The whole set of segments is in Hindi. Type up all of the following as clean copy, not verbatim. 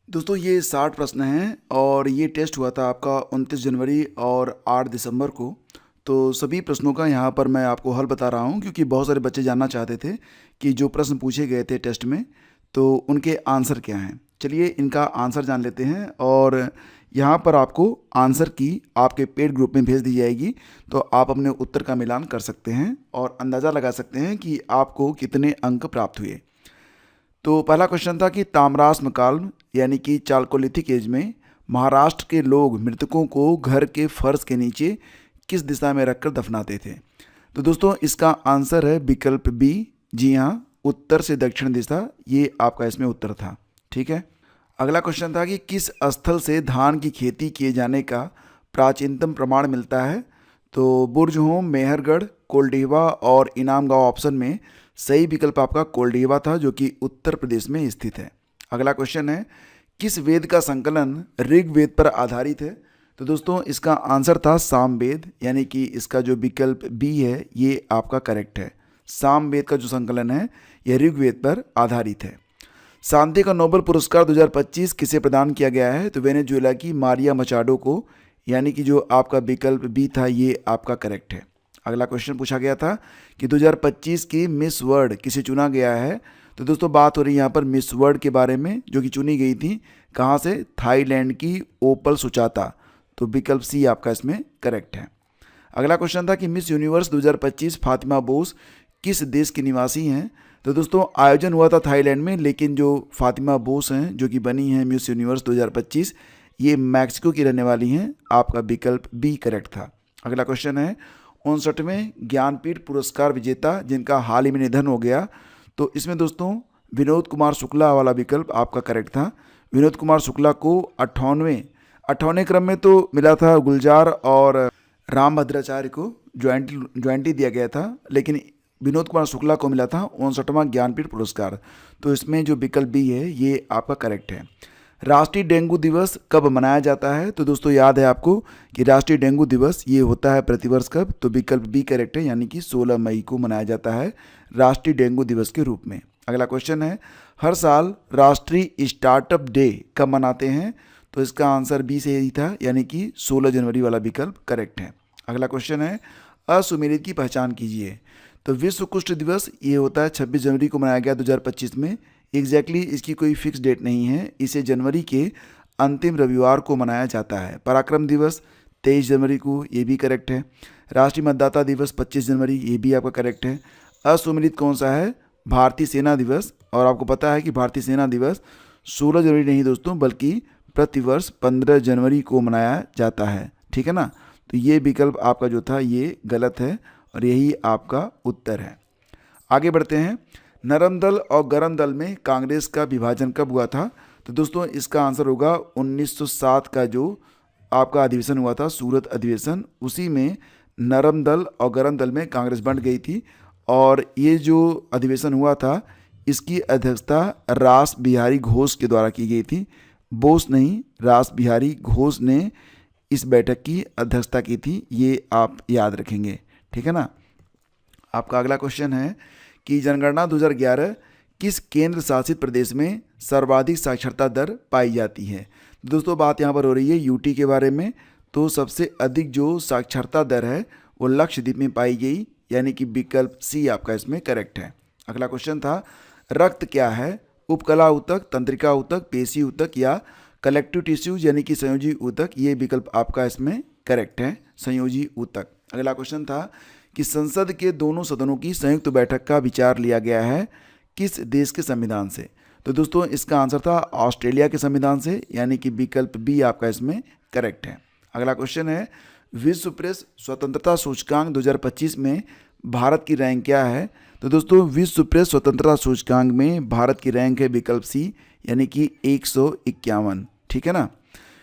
दोस्तों ये 60 प्रश्न हैं और ये टेस्ट हुआ था आपका 29 जनवरी और 8 दिसंबर को। तो सभी प्रश्नों का यहाँ पर मैं आपको हल बता रहा हूँ क्योंकि बहुत सारे बच्चे जानना चाहते थे कि जो प्रश्न पूछे गए थे टेस्ट में तो उनके आंसर क्या हैं। चलिए इनका आंसर जान लेते हैं और यहाँ पर आपको आंसर की आपके पेड ग्रुप में भेज दी जाएगी, तो आप अपने उत्तर का मिलान कर सकते हैं और अंदाज़ा लगा सकते हैं कि आपको कितने अंक प्राप्त हुए। तो पहला क्वेश्चन था कि ताम्राश्म काल यानी कि चालकोलिथिक एज में महाराष्ट्र के लोग मृतकों को घर के फर्श के नीचे किस दिशा में रखकर दफनाते थे। तो दोस्तों इसका आंसर है विकल्प बी। जी हाँ, उत्तर से दक्षिण दिशा, ये आपका इसमें उत्तर था। ठीक है। अगला क्वेश्चन था कि किस स्थल से धान की खेती किए जाने का प्राचीनतम प्रमाण मिलता है। तो बुर्जहोम, मेहरगढ़, कोल्डीवा और इनाम गांव ऑप्शन में सही विकल्प आपका कोल्डीवा था जो कि उत्तर प्रदेश में स्थित है। अगला क्वेश्चन है किस वेद का संकलन ऋग्वेद पर आधारित है। तो दोस्तों इसका आंसर था सामवेद, यानी कि इसका जो विकल्प बी है ये आपका करेक्ट है। सामवेद का जो संकलन है यह ऋग्वेद पर आधारित है। शांति का नोबेल पुरस्कार 2025 किसे प्रदान किया गया है। तो वेनेजुएला की मारिया मचाडो को, यानी कि जो आपका विकल्प बी था ये आपका करेक्ट है। अगला क्वेश्चन पूछा गया था कि 2025 की मिस वर्ल्ड किसे चुना गया है। तो दोस्तों बात हो रही है यहाँ पर मिस वर्ल्ड के बारे में जो कि चुनी गई थी कहाँ से, थाईलैंड की ओपल सुचाता। तो विकल्प सी आपका इसमें करेक्ट है। अगला क्वेश्चन था कि मिस यूनिवर्स 2025 फातिमा बोस किस देश की निवासी हैं। तो दोस्तों आयोजन हुआ था थाईलैंड में, लेकिन जो फातिमा बोस हैं जो कि बनी हैं मिस यूनिवर्स 2025, ये मैक्सिको की रहने वाली हैं। आपका विकल्प बी करेक्ट था। अगला क्वेश्चन है 59वें ज्ञानपीठ पुरस्कार विजेता जिनका हाल ही में निधन हो गया। तो इसमें दोस्तों विनोद कुमार शुक्ला वाला विकल्प आपका करेक्ट था। विनोद कुमार शुक्ला को 58वें क्रम में तो मिला था गुलजार और राम भद्राचार्य को ज्वाइंटी दिया गया था, लेकिन विनोद कुमार शुक्ला को मिला था 59वां ज्ञानपीठ पुरस्कार। तो इसमें जो विकल्प बी है ये आपका करेक्ट है। राष्ट्रीय डेंगू दिवस कब मनाया जाता है। तो दोस्तों याद है आपको कि राष्ट्रीय डेंगू दिवस ये होता है प्रतिवर्ष कब। तो विकल्प बी करेक्ट है, यानी कि 16 मई को मनाया जाता है राष्ट्रीय डेंगू दिवस के रूप में। अगला क्वेश्चन है हर साल राष्ट्रीय स्टार्टअप डे कब मनाते हैं। तो इसका आंसर बी से ही था, यानी कि 16 जनवरी वाला विकल्प करेक्ट है। अगला क्वेश्चन है असुमेलित की पहचान कीजिए। तो विश्व कुष्ठ दिवस ये होता है 26 जनवरी को मनाया गया 2025 में। एग्जैक्टली इसकी कोई फिक्स डेट नहीं है, इसे जनवरी के अंतिम रविवार को मनाया जाता है। पराक्रम दिवस 23 जनवरी को, ये भी करेक्ट है। राष्ट्रीय मतदाता दिवस 25 जनवरी, ये भी आपका करेक्ट है। असुमेलित कौन सा है, भारतीय सेना दिवस। और आपको पता है कि भारतीय सेना दिवस 16 जनवरी नहीं दोस्तों, बल्कि प्रतिवर्ष 15 जनवरी को मनाया जाता है। ठीक है ना। तो ये विकल्प आपका जो था ये गलत है और यही आपका उत्तर है। आगे बढ़ते हैं। नरम दल और गरम दल में कांग्रेस का विभाजन कब हुआ था। तो दोस्तों इसका आंसर होगा 1907 का जो आपका अधिवेशन हुआ था, सूरत अधिवेशन, उसी में नरम दल और गरम दल में कांग्रेस बंट गई थी। और ये जो अधिवेशन हुआ था इसकी अध्यक्षता रास बिहारी घोष के द्वारा की गई थी। बोस नहीं, रास बिहारी घोष ने इस बैठक की अध्यक्षता की थी, ये आप याद रखेंगे। ठीक है ना। आपका अगला क्वेश्चन है कि जनगणना 2011 किस केंद्र शासित प्रदेश में सर्वाधिक साक्षरता दर पाई जाती है। दोस्तों बात यहाँ पर हो रही है यूटी के बारे में। तो सबसे अधिक जो साक्षरता दर है वो लक्षद्वीप में पाई गई, यानी कि विकल्प सी आपका इसमें करेक्ट है। अगला क्वेश्चन था रक्त क्या है, उपकला ऊतक, तंत्रिका ऊतक, पेशी ऊतक या कलेक्टिव टिश्यूज यानी कि संयोजी ऊतक। ये विकल्प आपका इसमें करेक्ट है, संयोजी ऊतक। अगला क्वेश्चन था कि संसद के दोनों सदनों की संयुक्त बैठक का विचार लिया गया है किस देश के संविधान से। तो दोस्तों इसका आंसर था ऑस्ट्रेलिया के संविधान से, यानी कि विकल्प बी आपका इसमें करेक्ट है। अगला क्वेश्चन है विश्व प्रेस स्वतंत्रता सूचकांक 2025 में भारत की रैंक क्या है। तो दोस्तों विश्व प्रेस स्वतंत्रता सूचकांक में भारत की रैंक है विकल्प सी, यानी कि 151। ठीक है ना।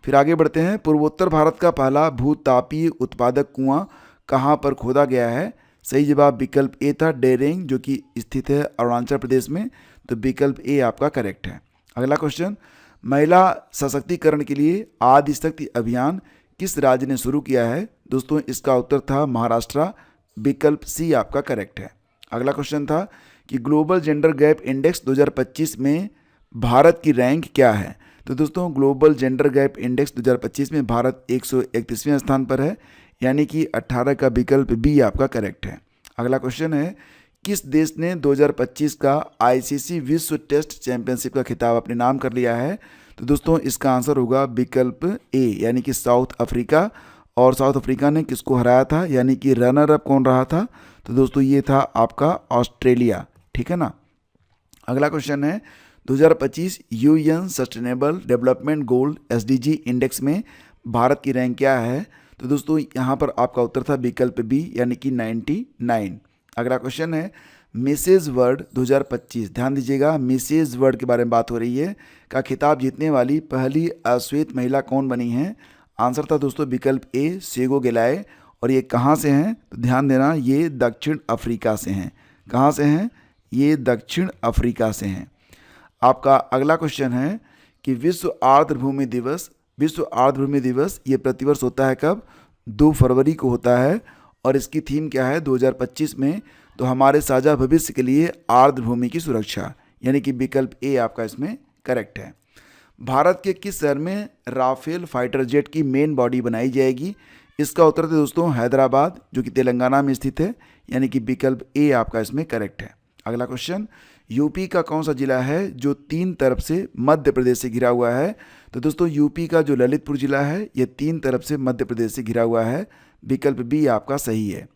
फिर आगे बढ़ते हैं। पूर्वोत्तर भारत का पहला भूतापीय उत्पादक कुआं कहाँ पर खोदा गया है। सही जवाब विकल्प ए था, डेरेंग, जो कि स्थित है अरुणाचल प्रदेश में। तो विकल्प ए आपका करेक्ट है। अगला क्वेश्चन महिला सशक्तिकरण के लिए आदि शक्ति अभियान किस राज्य ने शुरू किया है। दोस्तों इसका उत्तर था महाराष्ट्र, विकल्प सी आपका करेक्ट है। अगला क्वेश्चन था कि ग्लोबल जेंडर गैप इंडेक्स 2025 में भारत की रैंक क्या है। तो दोस्तों ग्लोबल जेंडर गैप इंडेक्स 2025 में भारत 131वें स्थान पर है, यानी कि 18 का विकल्प बी आपका करेक्ट है। अगला क्वेश्चन है, किस देश ने 2025 का आईसीसी विश्व टेस्ट चैंपियनशिप का खिताब अपने नाम कर लिया है? तो दोस्तों इसका आंसर होगा विकल्प ए, यानी कि साउथ अफ्रीका। और साउथ अफ्रीका ने किसको हराया था, यानी कि रनर अप कौन रहा था? तो दोस्तों ये था आपका ऑस्ट्रेलिया, ठीक है ना। अगला क्वेश्चन है, 2025 UN sustainable development goal SDG index में भारत की रैंक क्या है? तो दोस्तों यहाँ पर आपका उत्तर था विकल्प बी, यानी कि 99। अगला क्वेश्चन है, मिसेज वर्ल्ड 2025, ध्यान दीजिएगा मिसेज वर्ल्ड के बारे में बात हो रही है, का खिताब जीतने वाली पहली अश्वेत महिला कौन बनी है? आंसर था दोस्तों विकल्प ए, सेगो गेलाए। और ये कहाँ से हैं? तो ध्यान देना, ये दक्षिण अफ्रीका से हैं। कहाँ से हैं? ये दक्षिण अफ्रीका से हैं। आपका अगला क्वेश्चन है कि विश्व आर्द्रभूमि दिवस ये प्रतिवर्ष होता है कब? 2 फरवरी को होता है। और इसकी थीम क्या है 2025 में? तो हमारे साझा भविष्य के लिए आर्द्रभूमि की सुरक्षा, यानी कि विकल्प ए आपका इसमें करेक्ट है। भारत के किस शहर में राफेल फाइटर जेट की मेन बॉडी बनाई जाएगी? इसका उत्तर है दोस्तों हैदराबाद, जो कि तेलंगाना में स्थित है, यानी कि विकल्प ए आपका इसमें करेक्ट है। अगला क्वेश्चन, यूपी का कौन सा जिला है जो 3 तरफ से मध्य प्रदेश से घिरा हुआ है? तो दोस्तों यूपी का जो ललितपुर जिला है ये 3 तरफ से मध्य प्रदेश से घिरा हुआ है, विकल्प बी आपका सही है।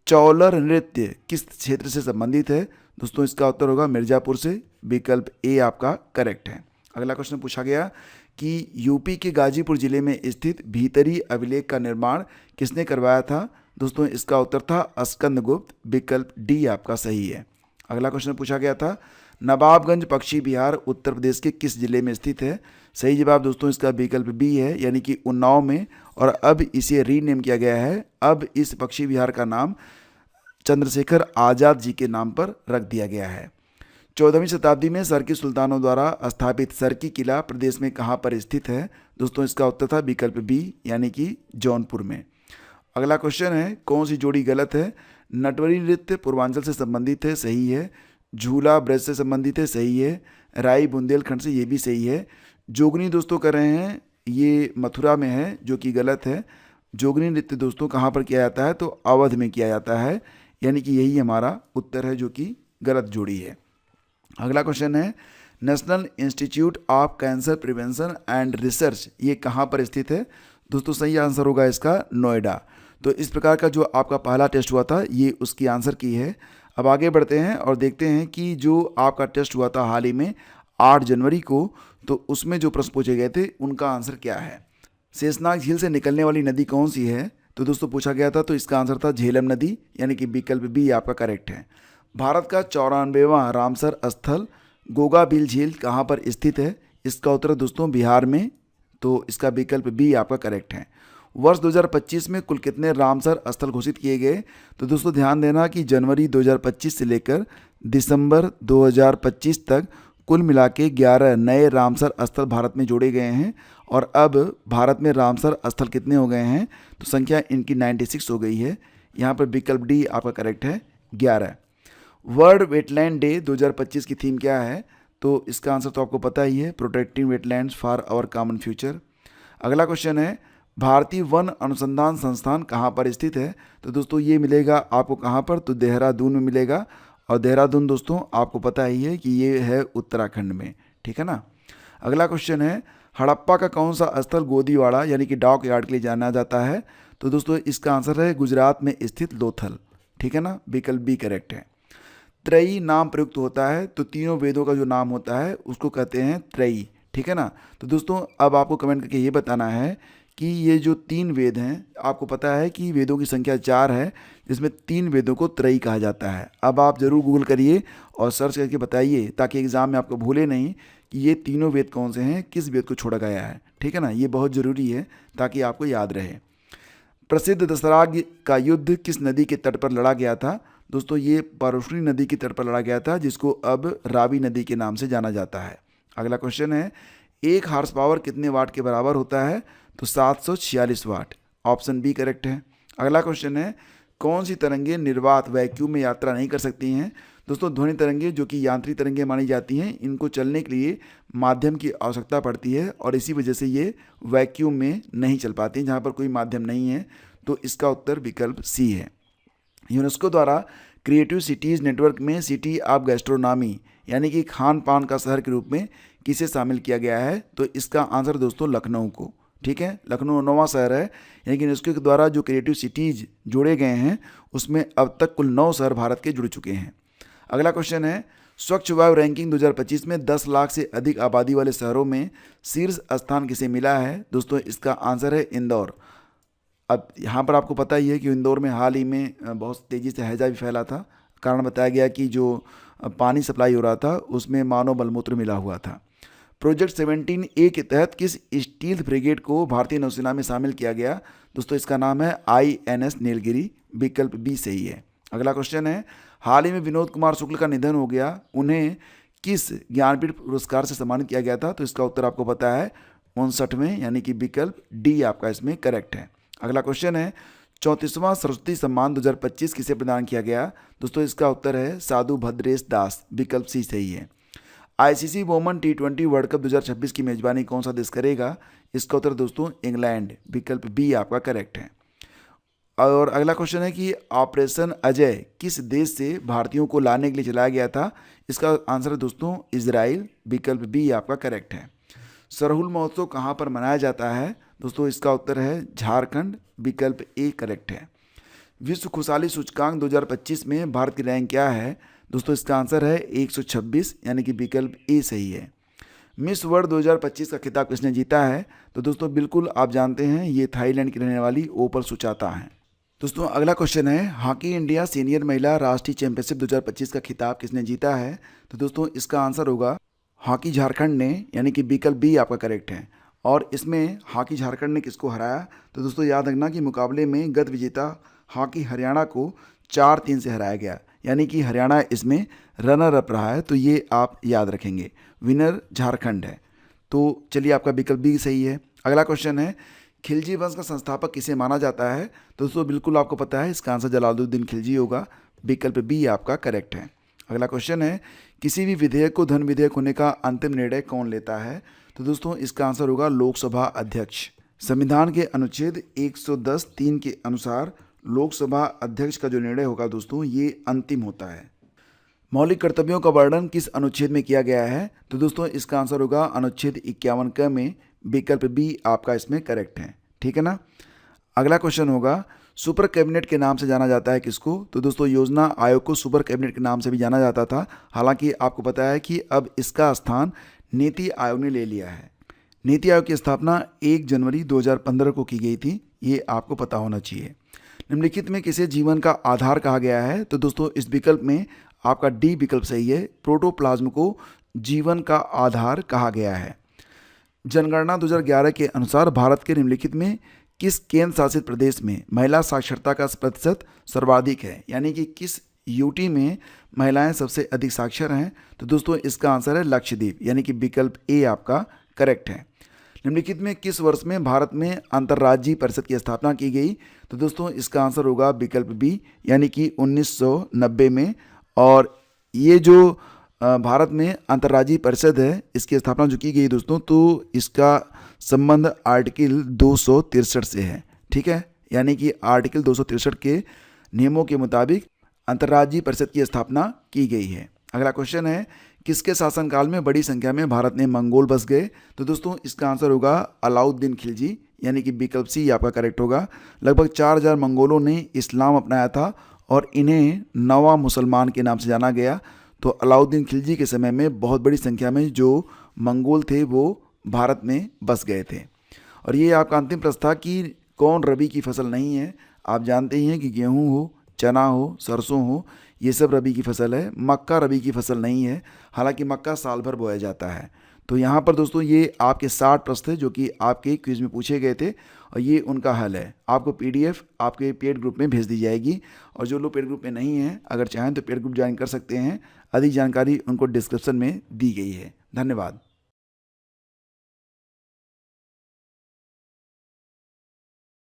चौलर नृत्य किस क्षेत्र से संबंधित है? दोस्तों इसका उत्तर होगा मिर्जापुर से, विकल्प ए आपका करेक्ट है। अगला क्वेश्चन पूछा गया कि यूपी के गाजीपुर जिले में स्थित भीतरी अभिलेख का निर्माण किसने करवाया था? दोस्तों इसका उत्तर था स्कंदगुप्त, विकल्प डी आपका सही है। अगला क्वेश्चन पूछा गया था, नवाबगंज पक्षी विहार उत्तर प्रदेश के किस जिले में स्थित है? सही जवाब दोस्तों इसका विकल्प बी है, यानी कि उन्नाव में, और अब इसे रीनेम किया गया है। अब इस पक्षी विहार का नाम चंद्रशेखर आज़ाद जी के नाम पर रख दिया गया है। 14वीं शताब्दी में सरकी सुल्तानों द्वारा स्थापित सरकी किला प्रदेश में कहाँ पर स्थित है? दोस्तों इसका उत्तर था विकल्प बी, यानी कि जौनपुर में। अगला क्वेश्चन है, कौन सी जोड़ी गलत है? नटवरी नृत्य पूर्वांचल से संबंधित है, सही है। झूला ब्रज से संबंधित है, सही है। राई बुंदेलखंड से, ये भी सही है। जोगनी दोस्तों कर रहे हैं, ये मथुरा में है, जो कि गलत है। जोगनी नृत्य दोस्तों कहाँ पर किया जाता है? तो अवध में किया जाता है, यानी कि यही हमारा उत्तर है, जो कि गलत जोड़ी है। अगला क्वेश्चन है, national institute of cancer prevention and research ये कहाँ पर स्थित है? दोस्तों सही आंसर होगा इसका नोएडा। तो इस प्रकार का जो आपका पहला टेस्ट हुआ था ये उसकी आंसर की है। अब आगे बढ़ते हैं और देखते हैं कि जो आपका टेस्ट हुआ था हाल ही में 8 जनवरी को, तो उसमें जो प्रश्न पूछे गए थे उनका आंसर क्या है। शेषनाग झील से निकलने वाली नदी कौन सी है? तो दोस्तों पूछा गया था, तो इसका आंसर था झेलम नदी, यानी कि विकल्प बी आपका करेक्ट है। भारत का 94वां रामसर स्थल गोगाबिल झील कहाँ पर स्थित है? इसका उत्तर दोस्तों बिहार में, तो इसका विकल्प बी आपका करेक्ट है। वर्ष 2025 में कुल कितने रामसर स्थल घोषित किए गए? तो दोस्तों ध्यान देना कि जनवरी 2025 से लेकर दिसंबर 2025 तक कुल मिला के 11 नए रामसर स्थल भारत में जोड़े गए हैं। और अब भारत में रामसर स्थल कितने हो गए हैं? तो संख्या इनकी 96 हो गई है। यहाँ पर विकल्प डी आपका करेक्ट है, 11। वर्ल्ड वेटलैंड डे 2025 की थीम क्या है? तो इसका आंसर तो आपको पता ही है, protecting wetlands for our common future. अगला क्वेश्चन है, भारतीय वन अनुसंधान संस्थान कहाँ पर स्थित है? तो दोस्तों ये मिलेगा आपको कहाँ पर? तो देहरादून में मिलेगा। और देहरादून दोस्तों आपको पता ही है कि ये है उत्तराखंड में, ठीक है ना। अगला क्वेश्चन है, हड़प्पा का कौन सा स्थल गोदीवाड़ा यानी कि डॉक यार्ड के लिए जाना जाता है? तो दोस्तों इसका आंसर है गुजरात में स्थित लोथल, ठीक है ना, विकल्प बी करेक्ट है। त्रयी नाम प्रयुक्त होता है, तो तीनों वेदों का जो नाम होता है उसको कहते हैं त्रयी, ठीक है ना। तो दोस्तों अब आपको कमेंट करके ये बताना है कि ये जो 3 वेद हैं, आपको पता है कि वेदों की संख्या 4 है, जिसमें 3 वेदों को त्रयी कहा जाता है। अब आप ज़रूर गूगल करिए और सर्च करके बताइए, ताकि एग्ज़ाम में आपको भूले नहीं कि ये तीनों वेद कौन से हैं, किस वेद को छोड़ा गया है, ठीक है ना। ये बहुत ज़रूरी है ताकि आपको याद रहे। प्रसिद्ध दशराग का युद्ध किस नदी के तट पर लड़ा गया था? दोस्तों ये परुष्णी नदी के तट पर लड़ा गया था, जिसको अब रावी नदी के नाम से जाना जाता है। अगला क्वेश्चन है, 1 हॉर्स पावर कितने वाट के बराबर होता है? तो 746 वाट, ऑप्शन बी करेक्ट है। अगला क्वेश्चन है, कौन सी तरंगें निर्वात वैक्यूम में यात्रा नहीं कर सकती हैं? दोस्तों ध्वनि तरंगे जो कि यांत्रिक तरंगे मानी जाती हैं, इनको चलने के लिए माध्यम की आवश्यकता पड़ती है और इसी वजह से ये वैक्यूम में नहीं चल पाती हैं, जहाँ पर कोई माध्यम नहीं है। तो इसका उत्तर विकल्प सी है। यूनेस्को द्वारा क्रिएटिव सिटीज़ नेटवर्क में सिटी ऑफ गैस्ट्रोनॉमी यानी कि खान पान का शहर के रूप में किसे शामिल किया गया है? तो इसका आंसर दोस्तों लखनऊ को। ठीक है, लखनऊ 9वां शहर है, यानी कि यूनेस्को के द्वारा जो क्रिएटिव सिटीज़ जोड़े गए हैं उसमें अब तक कुल 9 शहर भारत के जुड़ चुके हैं। अगला क्वेश्चन है, स्वच्छ वायु रैंकिंग 2025 में 10 लाख से अधिक आबादी वाले शहरों में शीर्ष स्थान किसे मिला है? दोस्तों इसका आंसर है इंदौर। अब यहाँ पर आपको पता ही है कि इंदौर में हाल ही में बहुत तेज़ी से हैजा भी फैला था। कारण बताया गया कि जो पानी सप्लाई हो रहा था उसमें मानव मलमूत्र मिला हुआ था। प्रोजेक्ट 17A के तहत किस स्टील्थ ब्रिगेड को भारतीय नौसेना में शामिल किया गया? दोस्तों इसका नाम है INS नीलगिरी। विकल्प बी सही है। अगला क्वेश्चन है, हाल ही में विनोद कुमार शुक्ल का निधन हो गया, उन्हें किस ज्ञानपीठ पुरस्कार से सम्मानित किया गया था? तो इसका उत्तर आपको पता है 59वें, यानी कि विकल्प डी आपका इसमें करेक्ट है। अगला क्वेश्चन है, 34वां सरस्वती सम्मान 2025 किसे प्रदान किया गया? दोस्तों इसका उत्तर है साधु भद्रेश दास। विकल्प सी सही है। ICC women T20 world cup 2026 की मेजबानी कौन सा देश करेगा? इसका उत्तर दोस्तों इंग्लैंड। विकल्प बी आपका करेक्ट है। और अगला क्वेश्चन है कि ऑपरेशन अजय किस देश से भारतीयों को लाने के लिए चलाया गया था? इसका आंसर है दोस्तों इजराइल। विकल्प बी आपका करेक्ट है। सरहुल महोत्सव कहाँ पर मनाया जाता है? दोस्तों इसका उत्तर है झारखंड। विकल्प ए करेक्ट है। विश्व खुशहाली सूचकांक 2025 में भारत की रैंक क्या है? दोस्तों इसका आंसर है 126, यानी कि विकल्प ए सही है। मिस वर्ल्ड 2025 का खिताब किसने जीता है? तो दोस्तों बिल्कुल आप जानते हैं, ये थाईलैंड की रहने वाली ओपर सुचाता हैं। दोस्तों अगला क्वेश्चन है, हॉकी इंडिया सीनियर महिला राष्ट्रीय चैंपियनशिप 2025 का खिताब किसने जीता है? तो दोस्तों इसका आंसर होगा हॉकी झारखंड ने, यानी कि विकल्प बी आपका करेक्ट है। और इसमें हॉकी झारखंड ने किसको हराया? तो दोस्तों याद रखना कि मुकाबले में गत विजेता हॉकी हरियाणा को 4-3 से हराया गया, यानी कि हरियाणा इसमें रनर अप रहा है। तो ये आप याद रखेंगे, विनर झारखंड है। तो चलिए आपका विकल्प भी सही है। अगला क्वेश्चन है, खिलजी वंश का संस्थापक किसे माना जाता है? तो दोस्तों बिल्कुल आपको पता है, इसका आंसर जलालुद्दीन खिलजी होगा। विकल्प बी आपका करेक्ट है। अगला क्वेश्चन है, किसी भी विधेयक को धन विधेयक होने का अंतिम निर्णय कौन लेता है? तो दोस्तों इसका आंसर होगा लोकसभा अध्यक्ष। संविधान के अनुच्छेद 110(3) के अनुसार लोकसभा अध्यक्ष का जो निर्णय होगा दोस्तों ये अंतिम होता है। मौलिक कर्तव्यों का वर्णन किस अनुच्छेद में किया गया है? तो दोस्तों इसका आंसर होगा अनुच्छेद 51 क में। विकल्प बी आपका इसमें करेक्ट है। ठीक है ना। अगला क्वेश्चन होगा, सुपर कैबिनेट के नाम से जाना जाता है किसको? तो दोस्तों योजना आयोग को सुपर कैबिनेट के नाम से भी जाना जाता था। हालांकि आपको पता है कि अब इसका स्थान नीति आयोग ने ले लिया है। नीति आयोग की स्थापना 1 जनवरी 2015 को की गई थी, ये आपको पता होना चाहिए। निम्नलिखित में किसे जीवन का आधार कहा गया है? तो दोस्तों इस विकल्प में आपका डी विकल्प सही है, प्रोटोप्लाज्म को जीवन का आधार कहा गया है। जनगणना 2011 के अनुसार भारत के निम्नलिखित में किस केंद्र शासित प्रदेश में महिला साक्षरता का प्रतिशत सर्वाधिक है, यानी कि किस यूटी में महिलाएं सबसे अधिक साक्षर हैं? तो दोस्तों इसका आंसर है लक्षद्वीप, यानी कि विकल्प ए आपका करेक्ट है। निम्नलिखित में किस वर्ष में भारत में अंतर्राज्यीय परिषद की स्थापना की गई? तो दोस्तों इसका आंसर होगा विकल्प बी, यानी कि 1990 में। और ये जो भारत में अंतर्राज्यीय परिषद है, इसकी स्थापना जो की गई दोस्तों, तो इसका संबंध आर्टिकल 263 से है। ठीक है, यानी कि आर्टिकल 263 के नियमों के मुताबिक अंतर्राज्यीय परिषद की स्थापना की गई है। अगला क्वेश्चन है, किसके शासनकाल में बड़ी संख्या में भारत में मंगोल बस गए? तो दोस्तों इसका आंसर होगा अलाउद्दीन खिलजी, यानी कि विकल्प सी आपका करेक्ट होगा। लगभग 4000 मंगोलों ने इस्लाम अपनाया था और इन्हें नवा मुसलमान के नाम से जाना गया। तो अलाउद्दीन खिलजी के समय में बहुत बड़ी संख्या में जो मंगोल थे वो भारत में बस गए थे। और ये आपका अंतिम प्रश्न था कि कौन रबी की फसल नहीं है? आप जानते ही हैं कि गेहूँ हो, चना हो, सरसों हो, ये सब रबी की फसल है। मक्का रबी की फसल नहीं है, हालांकि मक्का साल भर बोया जाता है। तो यहाँ पर दोस्तों ये आपके 60 प्रश्न थे जो कि आपके क्विज में पूछे गए थे और ये उनका हल है। आपको PDF आपके पेड ग्रुप में भेज दी जाएगी। और जो लोग पेड ग्रुप में नहीं हैं, अगर चाहें तो पेड ग्रुप ज्वाइन कर सकते हैं। अधिक जानकारी उनको डिस्क्रिप्शन में दी गई है। धन्यवाद।